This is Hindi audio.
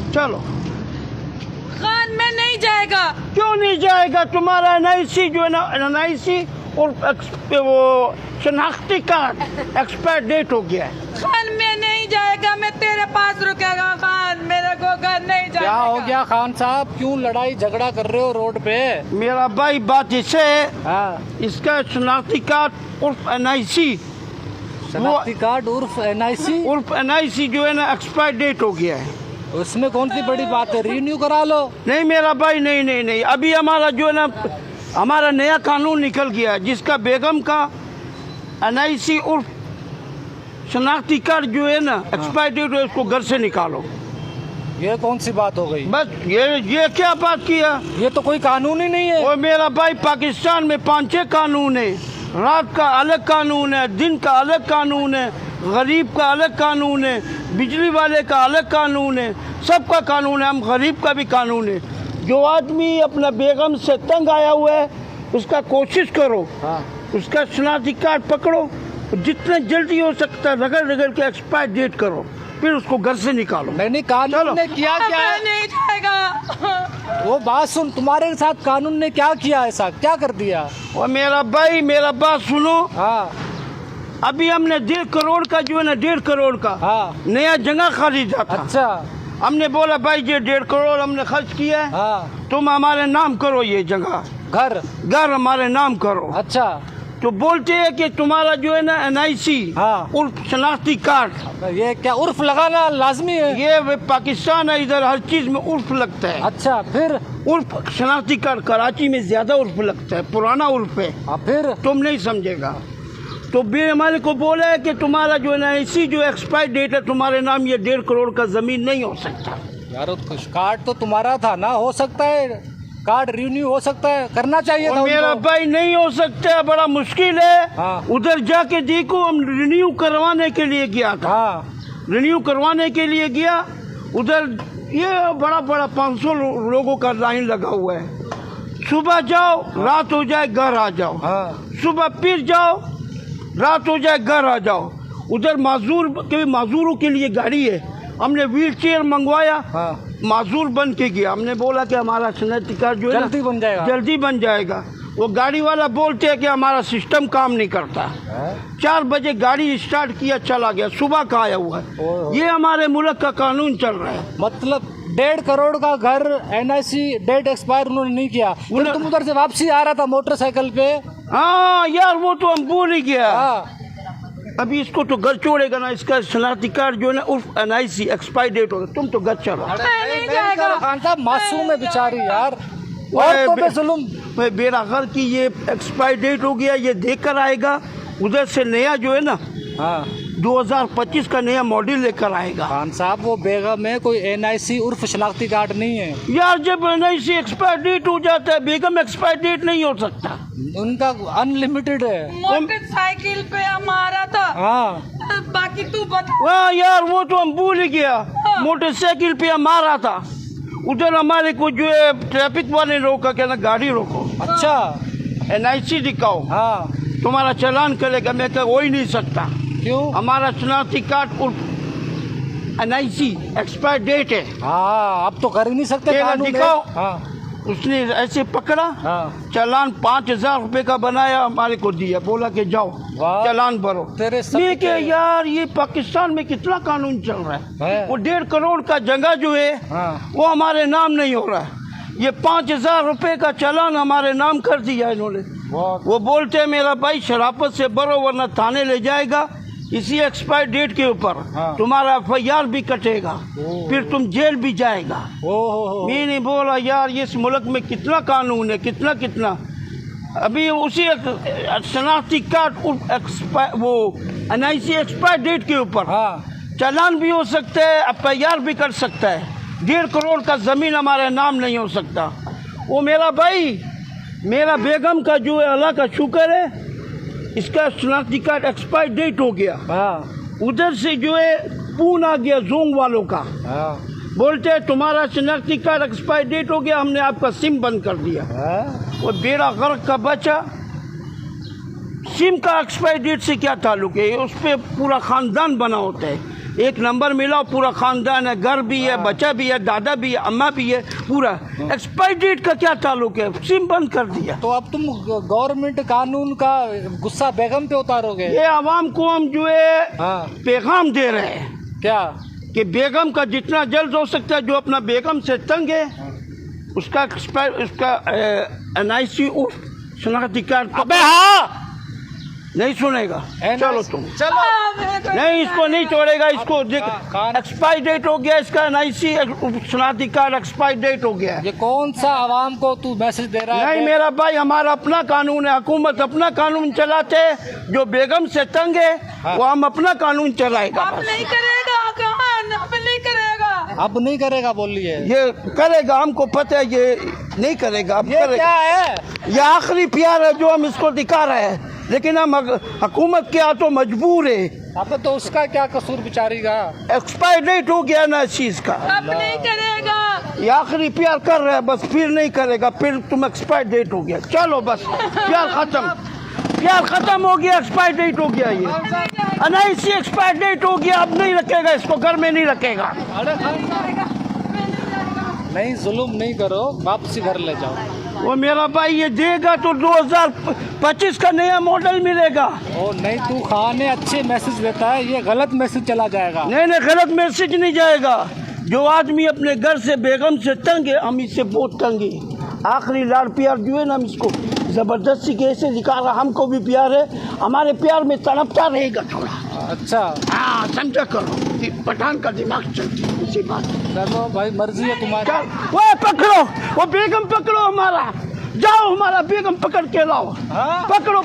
चलो। खान में नहीं जाएगा। क्यों नहीं जाएगा? तुम्हारा एनआईसी जो है ना, एनआईसी और वो शनाख्ती कार्ड एक्सपायर डेट हो गया है। खान में नहीं जाएगा, मैं तेरे पास रुकेगा। खान मेरे को घर नहीं जाएगा। क्या हो गया खान साहब, क्यों लड़ाई झगड़ा कर रहे हो रोड पे? मेरा भाई बात इसे है, हाँ, इसका शनाख्ती कार्ड उर्फ एनआईसी, शनाख्ती कार्ड उर्फ एनआईसी जो है ना एक्सपायर डेट हो गया है। उसमें कौन सी बड़ी बात है, रिन्यू करा लो। नहीं मेरा भाई, नहीं नहीं नहीं, अभी हमारा जो है ना, हमारा नया कानून निकल गया है जिसका बेगम का एनआईसी उर्फ शनाख्ती कार्ड जो है ना एक्सपायर डेट है, उसको घर से निकालो। ये कौन सी बात हो गई? बस ये क्या बात किया? ये तो कोई कानून ही नहीं है। वो मेरा भाई, पाकिस्तान में 5-6 कानून है। रात का अलग कानून है, दिन का अलग कानून है, गरीब का अलग कानून है, बिजली वाले का अलग कानून है, सबका कानून है। हम गरीब का भी कानून है। जो आदमी अपना बेगम से तंग आया हुआ है उसका कोशिश करो, हाँ। उसका शनाख्ती कार्ड पकड़ो, जितना जल्दी हो सकता है रगड़ रगड़ के एक्सपायर डेट करो, फिर उसको घर से निकालो। नहीं कानून ने किया क्या मैं है? नहीं जाएगा। वो बात सुन, तुम्हारे साथ कानून ने क्या किया, ऐसा क्या कर दिया? और मेरा भाई, मेरा बात सुनो। हाँ अभी हमने 1.5 करोड़ का जो है ना, 1.5 करोड़ का हाँ। नया जगह खरीदा था। अच्छा। हमने बोला भाई ये 1.5 करोड़ हमने खर्च किया है, हाँ। तुम हमारे नाम करो ये जगह, घर हमारे नाम करो। अच्छा। तो बोलते हैं कि तुम्हारा जो है ना एनआईसी, हाँ। उर्फ शनाख्ती कार्ड, ये क्या उर्फ लगाना लाजमी है? ये पाकिस्तान है, इधर हर चीज में उर्फ लगता है। अच्छा, फिर? उर्फ शनाख्ती कार्ड कराची में ज्यादा उर्फ लगता है, पुराना उर्फ है। हाँ, फिर? तुम नहीं समझेगा। तो बे हमारे को बोला है कि तुम्हारा जो है ना ऐसी जो एक्सपायर डेट है तुम्हारे नाम, ये 1.5 करोड़ का जमीन नहीं हो सकता। यार कार्ड तो तुम्हारा था ना, हो सकता है कार्ड रिन्यू हो सकता है, करना चाहिए था मेरा उनको। भाई नहीं हो सकता है, बड़ा मुश्किल है। हाँ। उधर जाके देखो, हम रिन्यू करवाने के लिए गया था। हाँ। रिन्यू करवाने के लिए गया उधर, ये बड़ा बड़ा 500 लोगों का लाइन लगा हुआ है। सुबह जाओ, रात हो जाए घर आ जाओ। हाँ। सुबह फिर जाओ, रात हो जाए घर आ जाओ। उधर माजूरों के लिए गाड़ी है, हमने व्हील चेयर मंगवाया। हाँ। माजूर बन के गया, हमने बोला कि हमारा शनाख्ती कार्ड जो है जल्दी बन जाएगा, जल्दी बन जाएगा। वो गाड़ी वाला बोलते हैं कि हमारा सिस्टम काम नहीं करता। 4 बजे गाड़ी स्टार्ट किया, चला गया, सुबह का आया हुआ है। ये हमारे मुल्क का कानून चल रहा है। मतलब 1.5 करोड़ का घर एनआईसी डेट एक्सपायर उन्होंने नहीं किया। फिर तुम उधर से वापसी आ रहा था मोटरसाइकिल पे। हाँ यार, वो तो हम भूल ही गया। हाँ। अभी इसको तो घर छोड़ेगा ना, इसका शनाख्ती कार्ड जो है ना उर्फ एनआईसी एक्सपायर डेट होगा, तुम तो घर चलो। नहीं जाएगा। खान साहब मासूम है बेचारी यार, औरतों पे जुल्म। मैं बेरागर की ये एक्सपायर डेट हो गया, ये देख कर आएगा। उधर से नया जो है ना, हाँ, 2025 का नया मॉडल लेकर आएगा। खान साहब वो बेगम है, कोई एनआईसी उर्फ शनाख्ती कार्ड नहीं है यार। जब एनआईसी एक्सपायर डेट हो जाता है, बेगम एक्सपायर डेट नहीं हो सकता, उनका अनलिमिटेड है। मोटरसाइकिल पे हमारा था। हाँ। बाकी तू बता। वाह यार, वो तो हम भूल ही गया। मोटरसाइकिल पे हम आ रहा था, उधर हमारे को जो है ट्रैफिक वाले रोका, कहना गाड़ी रोको, अच्छा। एनआईसी दिखाओ, हाँ। तुम्हारा चालान करेगा। मैं कहा हो ही नहीं सकता, क्यों? हमारा शनाख्ती कार्ड उर्फ एनआईसी एक्सपायर डेट है। हाँ, अब तो कर ही नहीं सकते तेरा कानून है। दिखाओ। हाँ। उसने ऐसे पकड़ा, हाँ। चालान 5000 रुपए का बनाया, हमारे को दिया, बोला कि जाओ वाह। चालान भरो। तेरे सब मैं क्या यार, ये पाकिस्तान में कितना कानून चल रहा है। है। वो 1.5 करोड़ का जगह जो है, हाँ। वो हमारे नाम नहीं हो रहा है। ये 5000 रुपए का चालान हमारे नाम कर दिया इन्होंने। वो बोलते हैं मेरा भाई शराफत से भरो वरना थाने ले जाएगा, इसी एक्सपायर डेट के ऊपर। हाँ। तुम्हारा FIR भी कटेगा, फिर तुम जेल भी जाएगा। मैंने बोला यार, ये इस मुल्क में कितना कानून है, कितना कितना। अभी उसी शनाख्ती कार्ड वो एनआईसी एक्सपायर डेट के ऊपर हाँ। चालान भी हो सकता है, FIR भी कर सकता है। 1.5 करोड़ का जमीन हमारे नाम नहीं हो सकता। वो मेरा भाई, मेरा बेगम का जो है, अल्लाह का शुक्र है, इसका शनाख्ती कार्ड एक्सपायर डेट हो गया। हाँ। उधर से जो है फोन आ गया जोंग वालों का। हाँ। बोलते हैं तुम्हारा शनाख्ती कार्ड एक्सपायर डेट हो गया, हमने आपका सिम बंद कर दिया। वो बेड़ा गर्क का बच्चा, सिम का एक्सपायर डेट से क्या ताल्लुक है? उस पर पूरा खानदान बना होता है। एक नंबर मिला, पूरा खानदान है, घर भी है, बच्चा भी है, दादा भी है, अम्मा भी है, पूरा। एक्सपायरी डेट का क्या ताल्लुक है, सिम बंद कर दिया। तो अब तुम गवर्नमेंट कानून का गुस्सा बेगम पे उतारोगे? ये आवाम को हम जो है हाँ। पैगाम दे रहे हैं क्या? कि बेगम का जितना जल्द हो सकता है, जो अपना बेगम से तंग है उसका उसका NIC शनाख्ती कार्ड। अबे हाँ, नहीं सुनेगा, चलो तुम चलो। नहीं, इसको नहीं छोड़ेगा, इसको खान- एक्सपायरी डेट हो गया, इसका NIC शनाख्ती कार्ड एक्सपायरी डेट हो गया। ये कौन सा आवाम को तू मैसेज दे रहा है? नहीं मेरा भाई, हमारा अपना कानून है, हुकूमत अपना कानून चलाते है, जो बेगम से तंग है वो हम अपना कानून चलाएगा। अब नहीं करेगा खान, अब नहीं करेगा। अब नहीं करेगा बोलिए। ये करेगा, हमको पता है ये नहीं करेगा, अब ये करेगा। क्या है? ये आखिरी प्यार है जो हम इसको दिखा रहे हैं, लेकिन हम हुकूमत के हाथों मजबूर है। अब तो उसका क्या कसूर बेचारी का? एक्सपायर डेट हो गया ना इस चीज का, अब नहीं करेगा। ये आखिरी प्यार कर रहा है, बस फिर नहीं करेगा, फिर तुम एक्सपायर डेट हो गया, चलो बस प्यार खत्म, प्यार खत्म हो गया, एक्सपायर डेट हो गया, ये NIC एक्सपायर डेट हो गया, अब नहीं रखेगा इसको, घर में नहीं रखेगा। नहीं, जुल्म नहीं करो, वापसी घर ले जाओ। वो मेरा भाई ये देगा तो 2025 का नया मॉडल मिलेगा। और नहीं, तू खाने अच्छे मैसेज देता है, ये गलत मैसेज चला जाएगा। नहीं, गलत मैसेज नहीं जाएगा। जो आदमी अपने घर से बेगम से तंग है, हम इससे बहुत तंग है। आखिरी लाड़ प्यार जो है ना, हम इसको जबरदस्ती कैसे दिखा रहा, हमको भी प्यार है, हमारे प्यार में तड़पता रहेगा थोड़ा। अच्छा, हाँ समझा करो, पठान का दिमाग चलती है इसी बात। चलो भाई, मर्जी है तुम्हारी। वो पकड़ो, वो बेगम पकड़ो हमारा, जाओ हमारा बेगम पकड़ के लाओ, हाँ? पकड़ो।